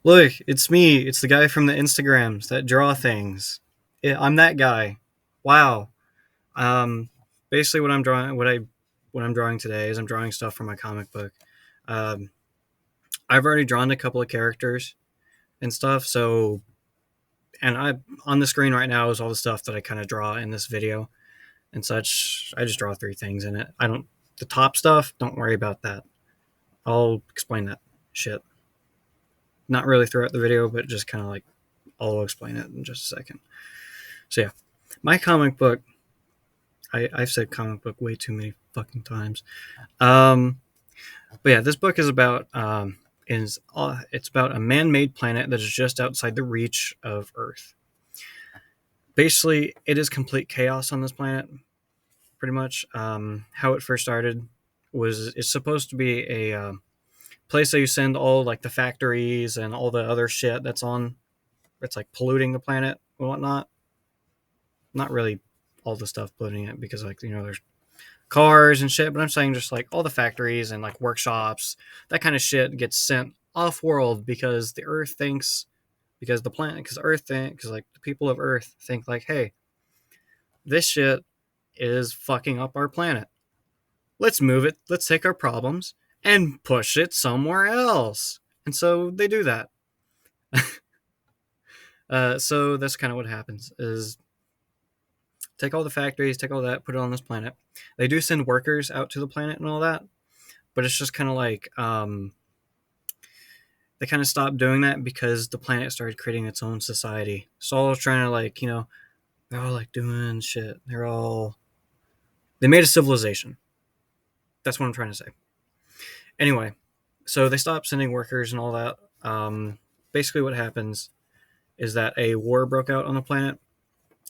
Look, it's me. It's the guy from the Instagrams that draw things. I'm that guy. Wow. Um, Basically, what I'm drawing today is I'm drawing stuff for my comic book. Um, I've already drawn a couple of characters and stuff. So, and I on the screen right now is all the stuff that I kind of draw in this video and such. I just draw three things in it. I don't the top stuff. Don't worry about that. I'll explain that shit. Not really throughout the video, but just kind of like I'll explain it in just a second. So yeah, my comic book. I've said comic book way too many fucking times. Um, but yeah, this book it's about a man-made planet that is just outside the reach of Earth. Basically, it is complete chaos on this planet. Pretty much, how it first started was it's supposed to be a place that you send all like the factories and all the other shit that's on. It's like polluting the planet and whatnot. Not really all the stuff polluting it because like there's cars and shit, but I'm saying just like all the factories and like workshops, that kind of shit gets sent off world because the Earth thinks, because the planet, because Earth think, because like the people of Earth think like, hey, this shit is fucking up our planet. Let's move it. Let's take our problems and push it somewhere else. And so they do that. So that's kind of what happens is take all the factories, take all that, put it on this planet. They do send workers out to the planet and all that, but it's just kind of like they kind of stopped doing that because the planet started creating its own society. So all trying to like they're all like doing shit. They made a civilization. That's what I'm trying to say. Anyway, so they stopped sending workers and all that. Basically, what happens is that a war broke out on the planet.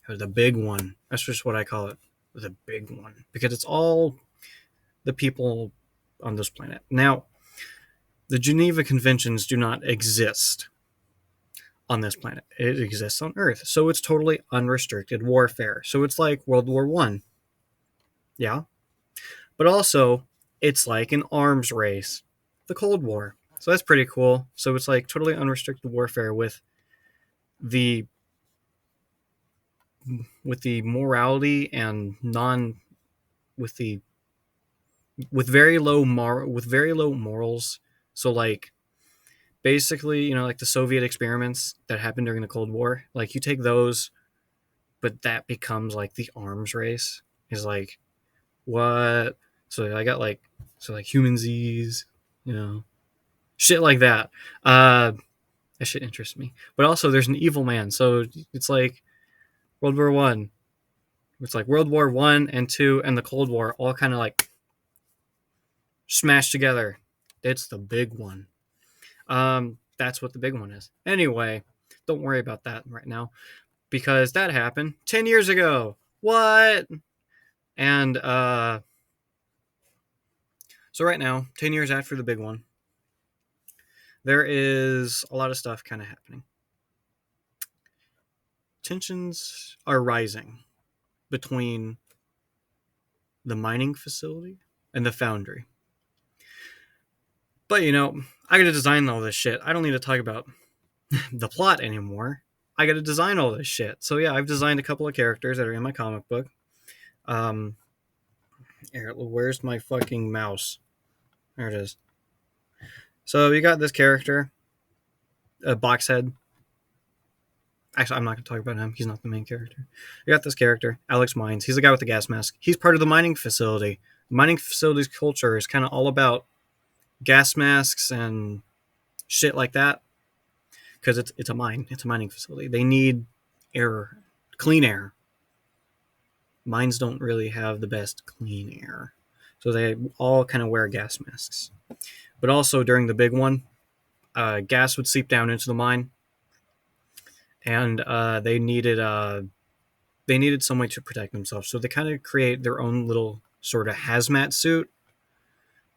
It was a big one. That's just what I call it. It was a big one because it's all the people on this planet. Now, the Geneva Conventions do not exist on this planet. It exists on Earth. So it's totally unrestricted warfare. So it's like World War One. Yeah. But also it's like an arms race. The Cold War. So that's pretty cool. So it's like totally unrestricted warfare the with the morality and non with the with very low morals. So like basically, like the Soviet experiments that happened during the Cold War, like you take those, but that becomes like the arms race. Is like what? So I got like human Z's, shit like that. Uh, that shit interests me. But also, there's an evil man, so it's like World War One. It's like World War One and Two and the Cold War all kind of like smashed together. It's the big one. That's what the big one is. Anyway, don't worry about that right now because that happened 10 years ago. What? And so right now, 10 years after the big one, there is a lot of stuff kind of happening. Tensions are rising between the mining facility and the foundry. But I got to design all this shit. I don't need to talk about the plot anymore. I got to design all this shit. So yeah, I've designed a couple of characters that are in my comic book. Um, where's my fucking mouse? There it is. So you got this character, a Boxhead. Actually, I'm not going to talk about him. He's not the main character. You got this character, Alex Mines. He's the guy with the gas mask. He's part of the mining facility. The mining facility's culture is kind of all about gas masks and shit like that because it's a mine. It's a mining facility. They need air, clean air. Mines don't really have the best clean air. So they all kind of wear gas masks. But also during the big one, gas would seep down into the mine, and they needed some way to protect themselves. So they kind of create their own little sort of hazmat suit.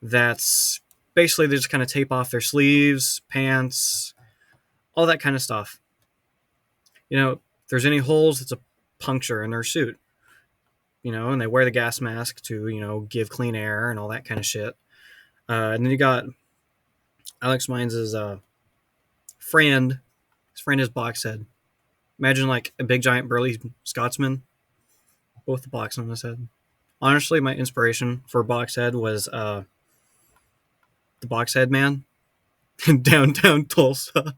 That's basically they just kind of tape off their sleeves, pants, all that kind of stuff. If there's any holes, it's a puncture in their suit. And they wear the gas mask to give clean air and all that kind of shit. And then you got Alex Mines' friend. His friend is Boxhead. Imagine like a big giant burly Scotsman, both the box on his head. Honestly, my inspiration for Boxhead was the Boxhead Man in downtown Tulsa.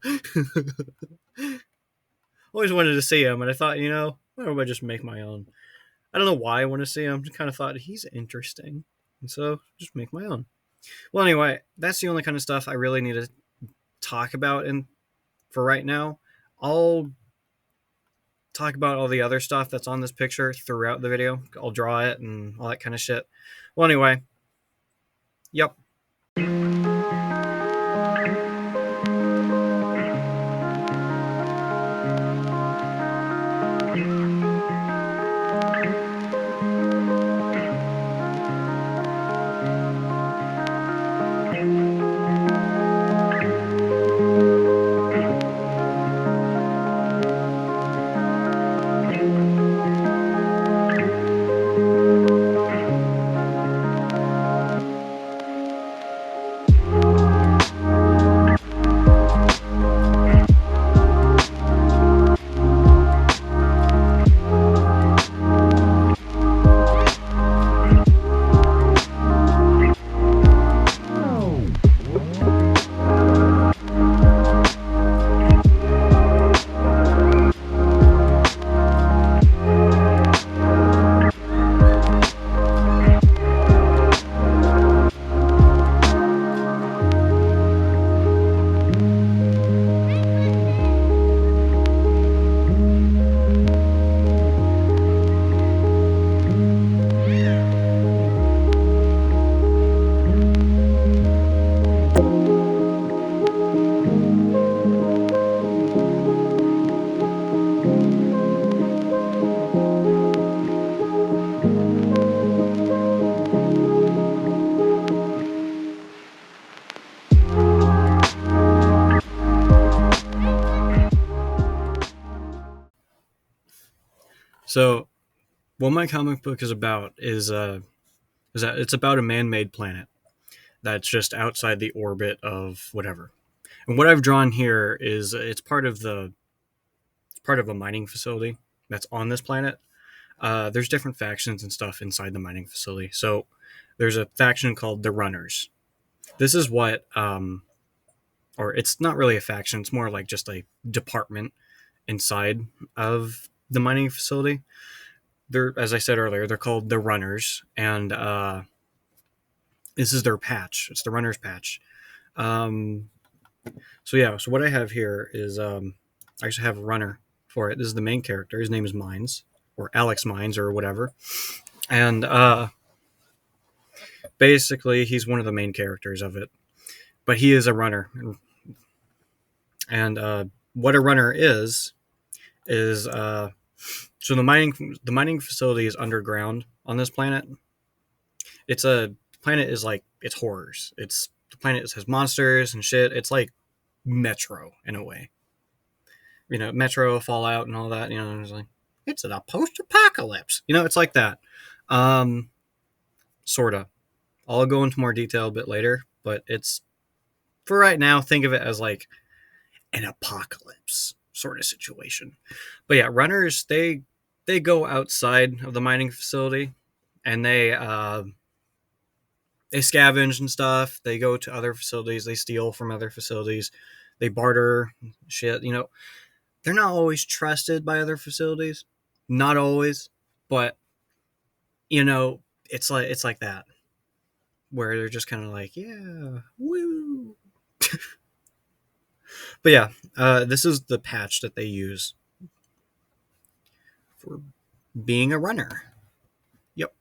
Always wanted to see him, and I thought, why don't I just make my own? I don't know why I want to see him. Just kind of thought he's interesting, and so just make my own. Well, anyway, that's the only kind of stuff I really need to talk about in for right now. I'll talk about all the other stuff that's on this picture throughout the video. I'll draw it and all that kind of shit. Well, anyway, yep. So, what my comic book is about is that it's about a man-made planet that's just outside the orbit of whatever. And what I've drawn here is it's part of a mining facility that's on this planet. There's different factions and stuff inside the mining facility. So there's a faction called the Runners. This is what, or it's not really a faction. It's more like just a department inside of the mining facility. They're, as I said earlier, they're called the Runners, and this is their patch. It's the Runners patch. So what I have here is I actually have a runner for it. This is the main character. His name is Mines, or Alex Mines, or whatever. And basically, he's one of the main characters of it. But he is a runner. And what a runner is so the mining facility is underground on this planet. The planet is like, it's horrors. The planet has monsters and shit. It's like Metro in a way. Metro, Fallout, and all that. It's like, it's a post-apocalypse. It's like that. Sorta. I'll go into more detail a bit later, but it's, for right now, think of it as like an apocalypse sort of situation. But yeah, runners, they go outside of the mining facility, and they scavenge and stuff. They go to other facilities. They steal from other facilities. They barter shit. They're not always trusted by other facilities. Not always, but it's like that, where they're just kind of like, yeah, woo. But yeah, this is the patch that they use for being a runner. Yep.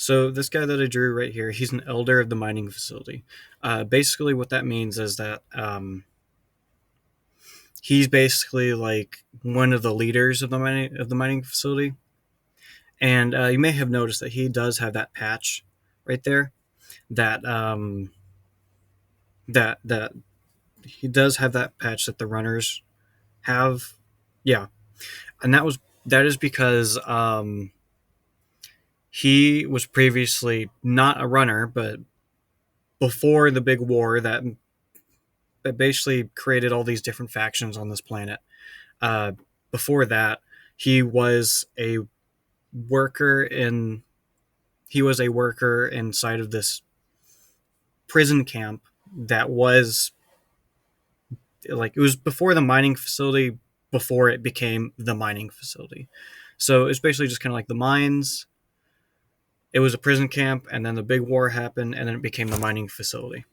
So this guy that I drew right here, he's an elder of the mining facility. Basically, what that means is that he's basically like one of the leaders of the mining facility. And you may have noticed that he does have that patch right there. That that he does have that patch that the runners have. Yeah, and that is because he was previously not a runner, but before the big war that basically created all these different factions on this planet. Uh, Before that, he was a worker in he was a worker inside of this prison camp that was like it was before the mining facility, before it became the mining facility. So it's basically just kind of like the mines. It was a prison camp, and then the big war happened, and then it became the mining facility.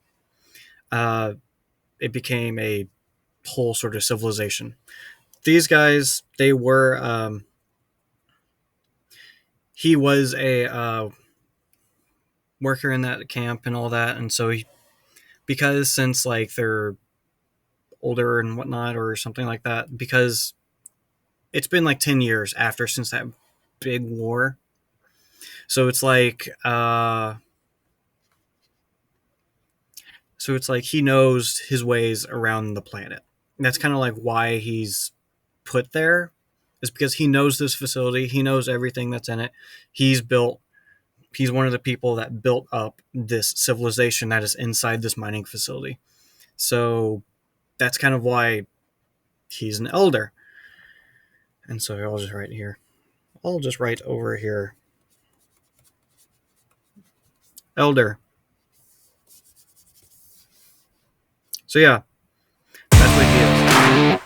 It became a whole sort of civilization. These guys, they were. He was a worker in that camp and all that, and so because since like they're older and whatnot or something like that, because it's been like 10 years after since that big war, so it's like he knows his ways around the planet. And that's kind of like why he's put there, is because he knows this facility, he knows everything that's in it. He's one of the people that built up this civilization that is inside this mining facility. So that's kind of why he's an elder. And so I'll just write here. I'll just write over here. Elder. So yeah, that's what he is.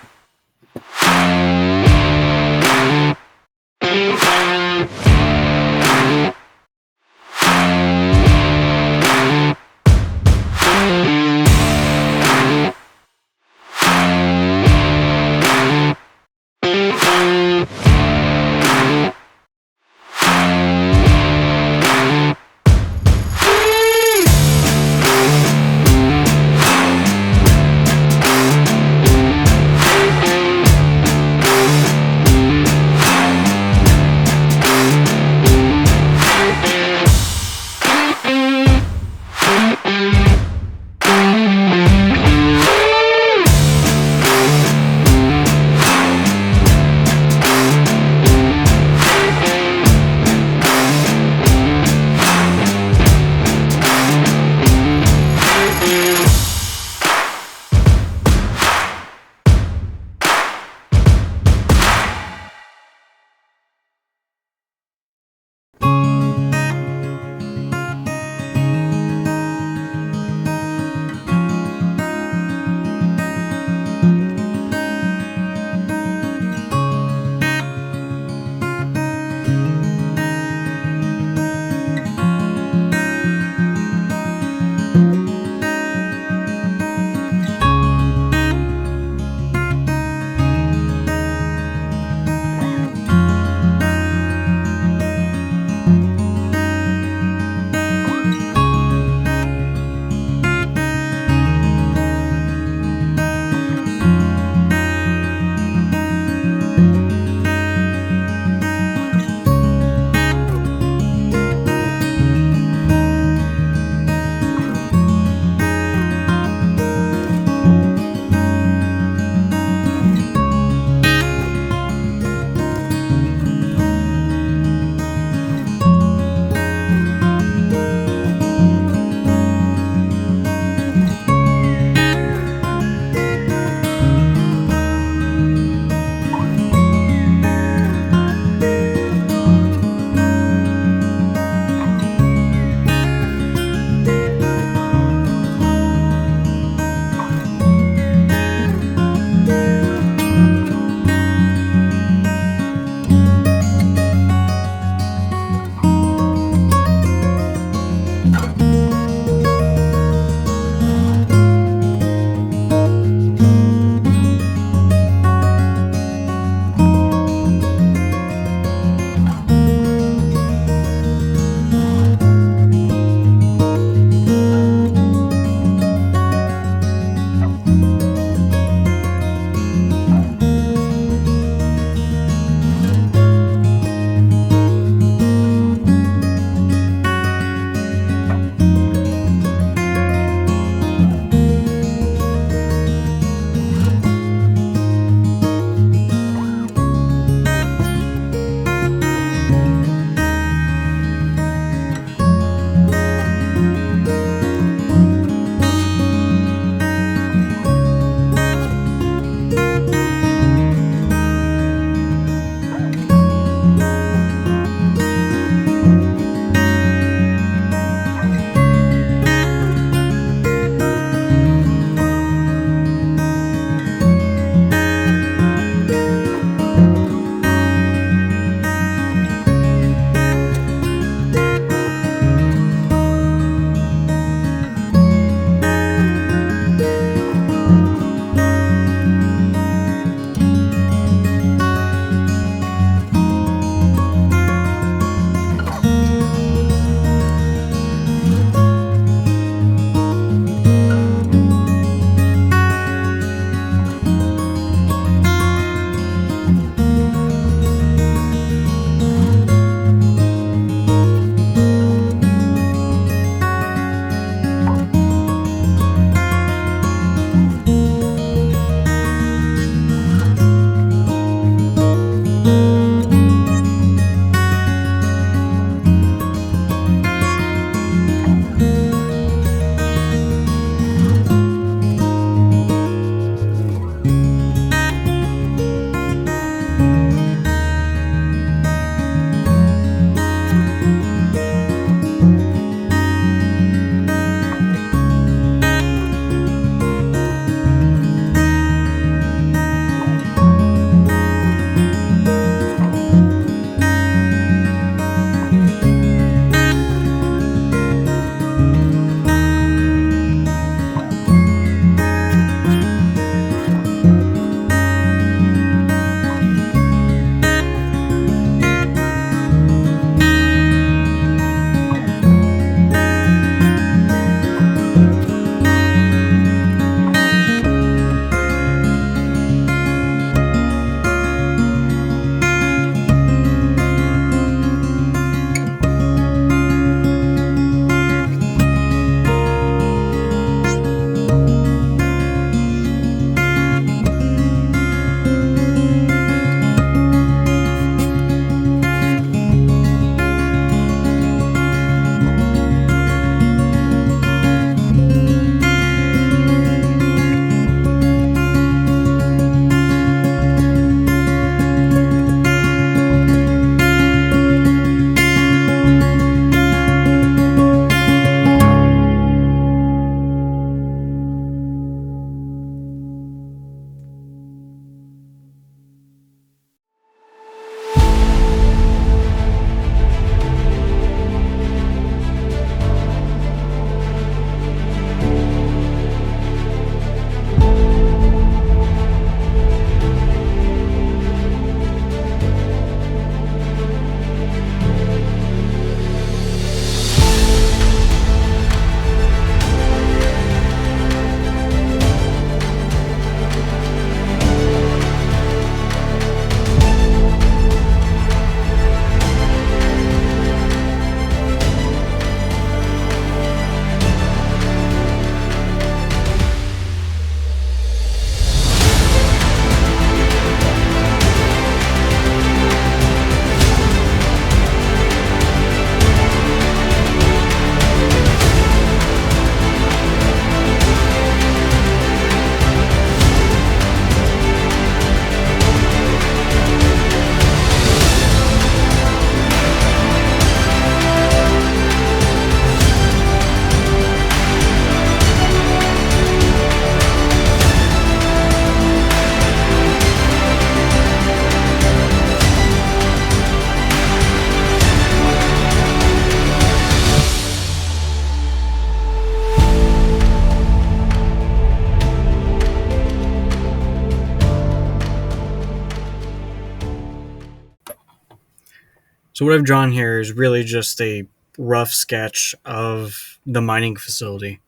So what I've drawn here is really just a rough sketch of the mining facility.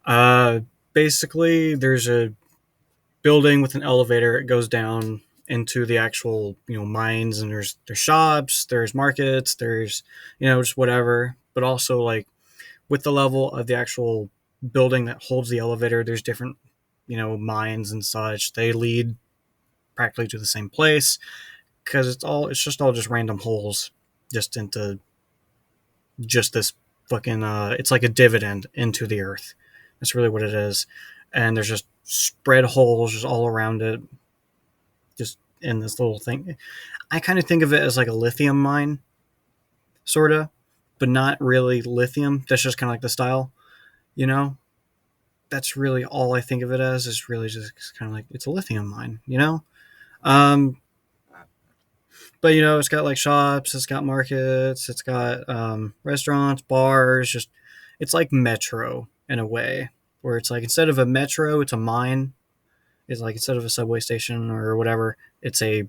Uh, Basically, there's a building with an elevator. It goes down into the actual mines, and there's shops, there's markets, there's just whatever. But also like with the level of the actual building that holds the elevator, there's different mines and such. They lead practically to the same place because it's just random holes just into just this fucking it's like a dividend into the earth. That's really what it is. And there's just spread holes just all around it, just in this little thing. I kind of think of it as like a lithium mine, sort of, but not really lithium. That's just kind of like the style, you know? That's really all I think of it as, is really just kind of like it's a lithium mine, you know? Um, but it's got like shops, it's got markets, it's got restaurants, bars. Just it's like Metro in a way, where it's like instead of a metro, it's a mine. It's like instead of a subway station or whatever, it's a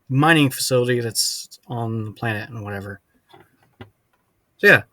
mining facility that's on the planet and whatever. So yeah,